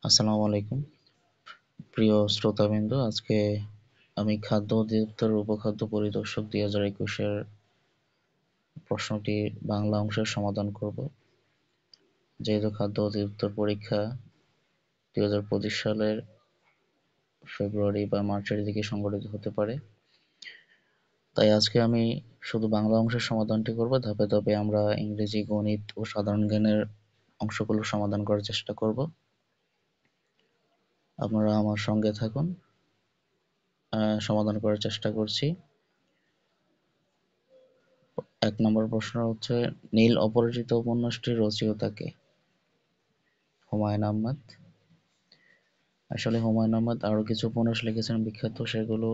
আসসালামু আলাইকুম প্রিয় শ্রোতাবৃন্দ। আজকে আমি খাদ্য অধিদপ্তরের উপখাদ্য পরিদর্শক 2021-এর প্রশ্নটির বাংলা অংশের সমাধান করব। যেহেতু খাদ্য অধিদপ্তর পরীক্ষা 2025 সালের ফেব্রুয়ারি বা মার্চের দিকে সংগঠিত হতে পারে, তাই আজকে আমি শুধু বাংলা অংশের সমাধানটি করব। ধাপে ধাপে আমরা ইংরেজি, গণিত ও সাধারণ জ্ঞানের অংশগুলো সমাধান করার চেষ্টা করব। আপনারা আমার সঙ্গে থাকুন, সমাধান করার চেষ্টা করছি। 1 নম্বর প্রশ্ন হচ্ছে, নীল অপরাজিত উপন্যাসটির রচয়িতা কে? হুমায়ুন আহমেদ। আসলে হুমায়ুন আহমেদ আরো কিছু উপন্যাস লিখেছেন বিখ্যাত, সেগুলো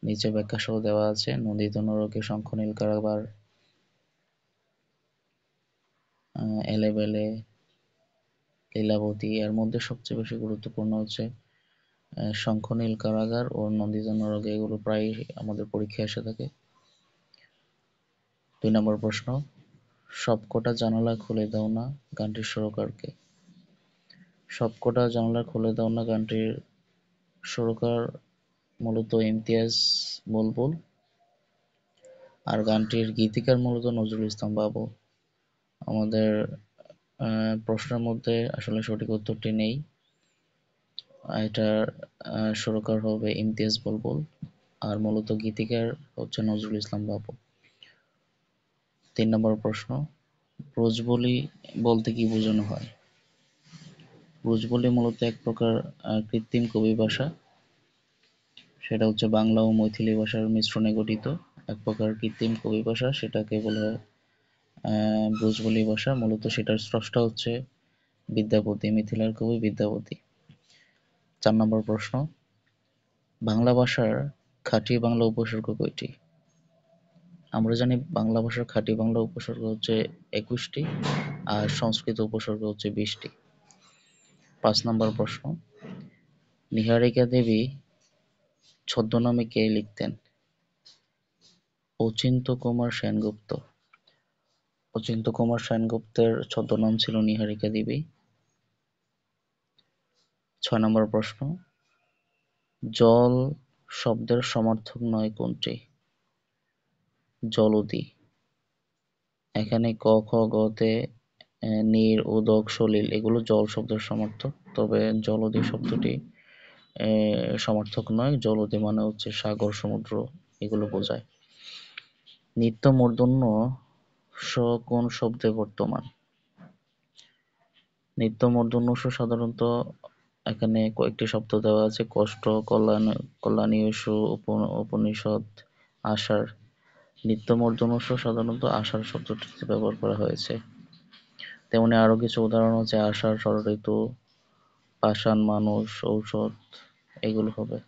নিচে ব্যাখ্যা সহ দেওয়া আছে। নন্দিত নরকে, শঙ্খনীল কারাগার, এলেবেলে, লীলাবতী। এর মধ্যে সবচেয়ে বেশি গুরুত্বপূর্ণ হচ্ছে শঙ্খনীল কারাগার ও নন্দিত নরকে। এগুলো প্রায় আমাদের পরীক্ষায় এসে থাকে। 2 নম্বর প্রশ্ন, সবকটা জানালা খুলে দাও না গানটির সুরকার কে? সবকটা জানালা খুলে দাও না গানটির সুরকার মূলত ইমতিয়াজ বুলবুল, আর গানটির গীতিকার মূলত নজরুল ইসলাম বাবু। আমাদের প্রশ্নের মধ্যে আসলে সঠিক উত্তরটি নেই। এটার সুরকার হবে ইমতিয়াজ বুলবুল, আর মূলত গীতিকার হচ্ছে নজরুল ইসলাম বাবু। 3 নম্বর প্রশ্ন, ব্রজবুলি বলতে কি বোঝানো হয়? ব্রজবুলি মূলত এক প্রকার কৃত্রিম কবি ভাষা। সেটা হচ্ছে বাংলা ও মৈথিলি ভাষার মিশ্রণে গঠিত এক প্রকার কৃত্রিম কবি ভাষা, সেটাকে বলা হয় ব্রজবুলি ভাষা। মূলত সেটার স্রষ্টা হচ্ছে বিদ্যাপতি, মিথিলার কবি বিদ্যাপতি। 4 নম্বর প্রশ্ন, বাংলা ভাষার খাঁটি বাংলা উপসর্গ কয়টি? আমরা জানি বাংলা ভাষার খাঁটি বাংলা উপসর্গ হচ্ছে 21টি, আর সংস্কৃত উপসর্গ হচ্ছে 20টি। 5 নম্বর প্রশ্ন, নীহারিকা দেবী ছদ্মনামে কে লিখতেন? অচিন্ত্য কুমার সেনগুপ্ত। অচিন্ত্য কুমার সেনগুপ্তের ছদ্মনাম ছিল নীহারিকা দেবী। 6 নম্বর প্রশ্ন, জল শব্দের সমার্থক নয় কোনটি? জলদি। এখানে ক, খ, গ-তে নীর, উদক, সলিল এগুলো জল শব্দের সমার্থক, তবে জলদি শব্দটি সমার্থক নয়। জলদি মানে হচ্ছে সাগর, সমুদ্র এগুলো বোঝায়। নিত্য মূর্ধন্য স কোন শব্দে বর্তমান? নিত্য মূর্ধন্য স সাধারণত এখানে কয়েকটি শব্দ দেওয়া আছে: কষ্ট, কল্যাণীয়সু, উপনিষদ, আষাঢ়। নিত্য মূর্ধন্য স সাধারণত আষাঢ় শব্দটিতে ব্যবহার করা হয়েছে। তেমনি আরো কিছু উদাহরণ হচ্ছে আষাঢ়, ষড়ঋতু, পাষাণ, মানুষ, ঔষধ এগুলো হবে।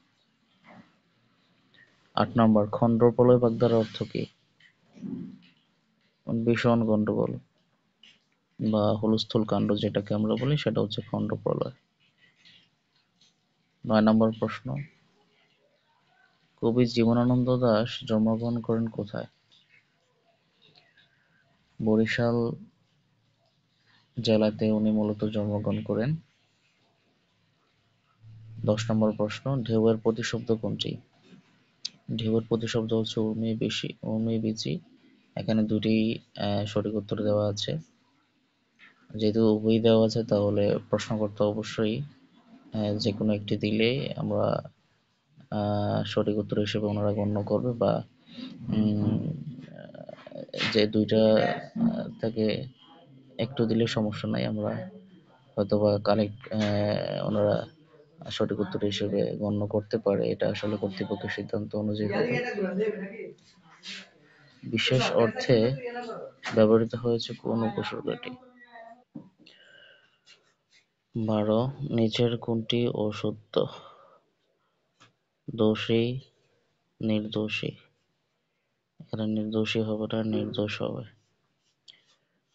8 নম্বর, খণ্ডপ্রলয় বাগধারার অর্থ কি? ভীষণ গন্ডগোল বা হুলস্থুল কাণ্ড যেটাকে আমরা বলি, সেটা হচ্ছে খণ্ডপ্রলয়। 9 নম্বর প্রশ্ন, কবি জীবনানন্দ দাশ জন্মগ্রহণ করেন কোথায়? বরিশাল জেলাতে উনি মূলত জন্মগ্রহণ করেন। 10 নম্বর প্রশ্ন, ঢেউয়ের প্রতিশব্দ কোনটি? ঢেউয়ের প্রতিশব্দ হচ্ছে উর্মি বিচি। এখানে দুটি সঠিক উত্তর দেওয়া আছে। যেহেতু উভয়ই দেওয়া আছে, তাহলে প্রশ্নকর্তা অবশ্যই যে কোনো একটি দিলে আমরা সঠিক উত্তর হিসেবে ওনারা গণ্য করবে, বা যে দুইটা থেকে একটু দিলে সমস্যা নাই, আমরা হয়তোবা কারেক্ট ওনারা সঠিক উত্তর হিসেবে গণ্য করতে পারে। এটা আসলে কর্তৃপক্ষের সিদ্ধান্ত অনুযায়ী হবে। বিশেষ অর্থে ব্যবহৃত হয়েছে কোন উপসর্গটি? 12 নিচের কোনটি অসত্য? দোষী, নির্দোষী। এখানে নির্দোষী হবে না, নির্দোষ হবে।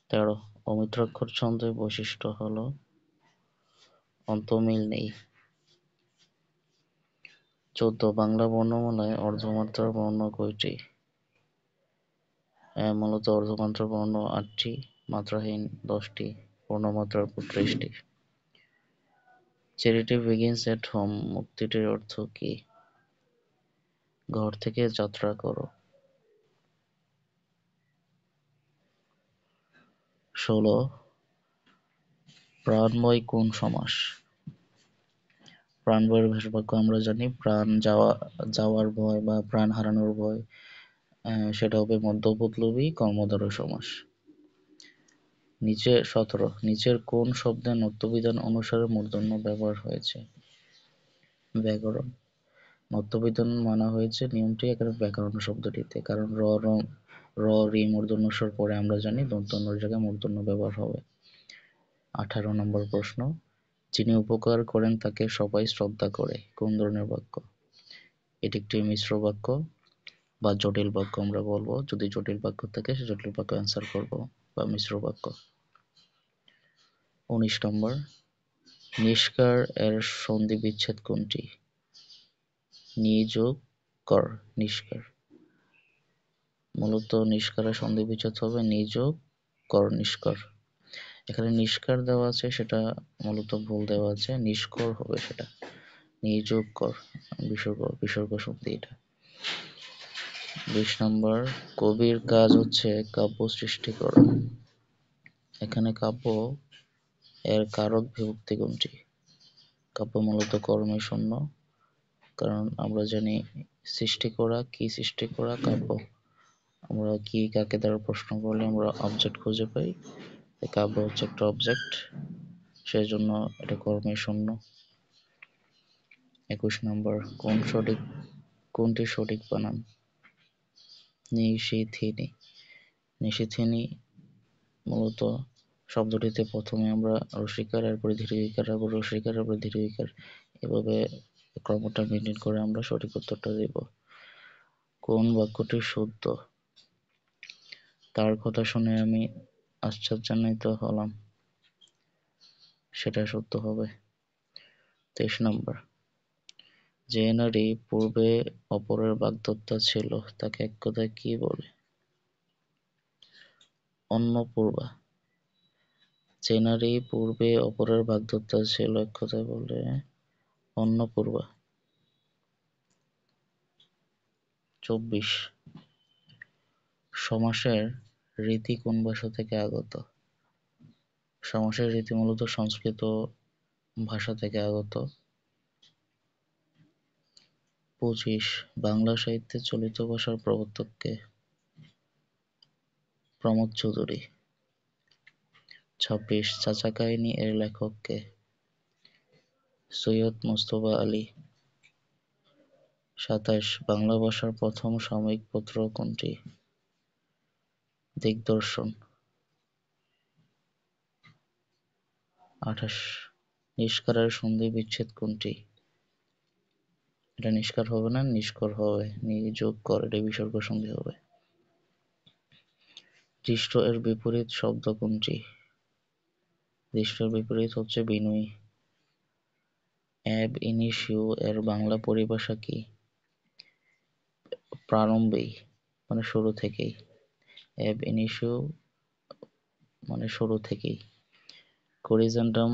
13 অমিত্রাক্ষর ছন্দের বৈশিষ্ট্য হলো অন্তমিল নেই। 14 বাংলা বর্ণমালায় অর্ধমাত্রার বর্ণ কয়টি? মূলত অর্ধমাত্রার বর্ণ 8টি, মাত্রাহীন 10টি, পূর্ণমাত্রার 30টি। চ্যারিটি বিগিনস এট হোম উক্তিটির অর্থ কি? ঘর থেকে যাত্রা করো। ১৬ প্রাণময় কোন সমাস? প্রাণবয়ের বিশেষবাক্য আমরা জানি প্রাণ যাওয়ার ভয় বা প্রাণ হারানোর ভয়, সেটা হবে মধ্যপদলোপী কর্মধারয় সমাস। নিচে ১৭ নিচের কোন শব্দে নত্যবিধান অনুসারে মূর্ধন্য ব্যবহার হয়েছে? ব্যাকরণ। নত্যবিধান মানা হয়েছে নিয়মটি এখানে ব্যাকরণ শব্দটিতে, কারণ র রি মূর্ধন্যস্বর পরে আমরা জানি দন্তন্যর জায়গায় মূর্ধন্য ব্যবহার হবে। ১৮ নম্বর প্রশ্ন, যিনি উপকার করেন তাকে সবাই শ্রদ্ধা করে, কোন ধরনের বাক্য? এটি একটি মিশ্র বাক্য বা জটিল বাক্য আমরা বলবো, যদি জটিল বাক্য থাকে সে জটিল বাক্য অ্যান্সার করব, বা মিশ্র বাক্য। ১৯ নম্বর, নিষ্কার এর সন্ধি বিচ্ছেদ কোনটি? নি যোগ কর, নিষ্কার। মূলত নিষ্কারের সন্ধি বিচ্ছেদ হবে নি যোগ কর, নিষ্কর। এখানে নিষ্কার দেওয়া আছে, সেটা মূলত ভুল দেওয়া আছে, নিষ্কর হবে সেটা, নি যোগ কর, বিসর্গ সন্ধি এটা। ২০ নম্বর, কবির কাজ হচ্ছে কাব্য সৃষ্টি করা। এখানে কাব্য এর কারক বিভক্তি কোনটি? কাব্য মূলত কর্মে শূন্য, কারণ আমরা জানি সৃষ্টি করা, কি সৃষ্টি করা কাব্য। আমরা কি কাকে দ্বারা প্রশ্ন করলে আমরা অবজেক্ট খুঁজে পাই, কাব্য হচ্ছে একটা অবজেক্ট, সেই জন্য এটা কর্মে শূন্য। ২১ নম্বর, কোনটি সঠিক বানান? নিশিথিনী। নিশিথিনী মূলত শব্দটিতে প্রথমে আমরা রসিকার, এরপরে দীর্ঘিকার, এরপর রসিকার, এরপর দীর্ঘিকার, এভাবে ক্রমটা মেনটেন করে আমরা সঠিক উত্তরটা দেব। কোন বাক্যটি শুদ্ধ? তার কথা শুনে আমি আশ্চর্যান্বিত হলাম, সেটা শুদ্ধ হবে। ২৩ নম্বর, যে নারী পূর্বে অপরের বাগদত্তা ছিল তাকে এক কথায় কি বলে? অন্নপূর্বা। যে নারী পূর্বে অপরের বাগদত্তা ছিল এক কথায় বলে অন্নপূর্বা। ২৪ সমাসের রীতি কোন ভাষা থেকে আগত? সমাসের রীতি মূলত সংস্কৃত ভাষা থেকে আগত। ২৫ বাংলা সাহিত্যে চলিত ভাষার প্রবর্তক কে? প্রমথ চৌধুরী। ২৬ চাচা কাহিনী এর লেখক কে? সৈয়দ মুজতবা আলী। ২৭ বাংলা ভাষার প্রথম সাময়িক পত্র কোনটি? দিগদর্শন। ২৮ নিষ্কারের সন্ধি বিচ্ছেদ কোনটি? এটা নিষ্কার হবে না, নিষ্কর হবে, নি যোগ কর, এটা বিসর্গ সন্ধি হবে। দৃষ্ট এর বিপরীত শব্দ কোনটি? দৃষ্ট এর বিপরীত হচ্ছে বিনয়ী। অ্যাব ইনিশিও এর বাংলা পরিভাষা কি? প্রারম্ভেই, মানে শুরু থেকেই। অ্যাব ইনিশিও মানে শুরু থেকেই। করিজেন্টাম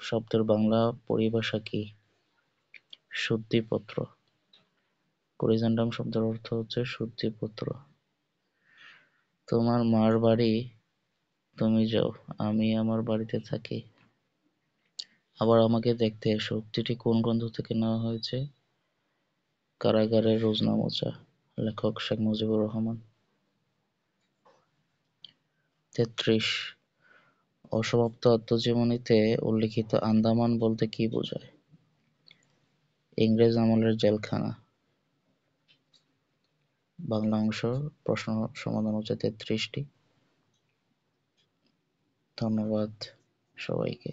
শব্দের বাংলা পরিভাষা কি? শুদ্ধিপত্র। করিজেন্টাম শব্দের অর্থ হচ্ছে শুদ্ধিপত্র। তোমার মার বাড়ি তুমি যাও, আমি আমার বাড়িতে থাকি, আবার আমাকে দেখতে এসো উক্তিটি কোন গ্রন্থ থেকে নেওয়া হয়েছে? কারাগারের রোজনামচা, লেখক শেখ মুজিবুর রহমান। ৩৩ অসমাপ্ত আত্মজীবনীতে উল্লিখিত আন্দামান বলতে কি বোঝায়? ইংরেজ আমলের জেলখানা। বাংলা অংশের প্রশ্ন সমাধান হচ্ছে ৩৩টি। ধন্যবাদ সবাইকে।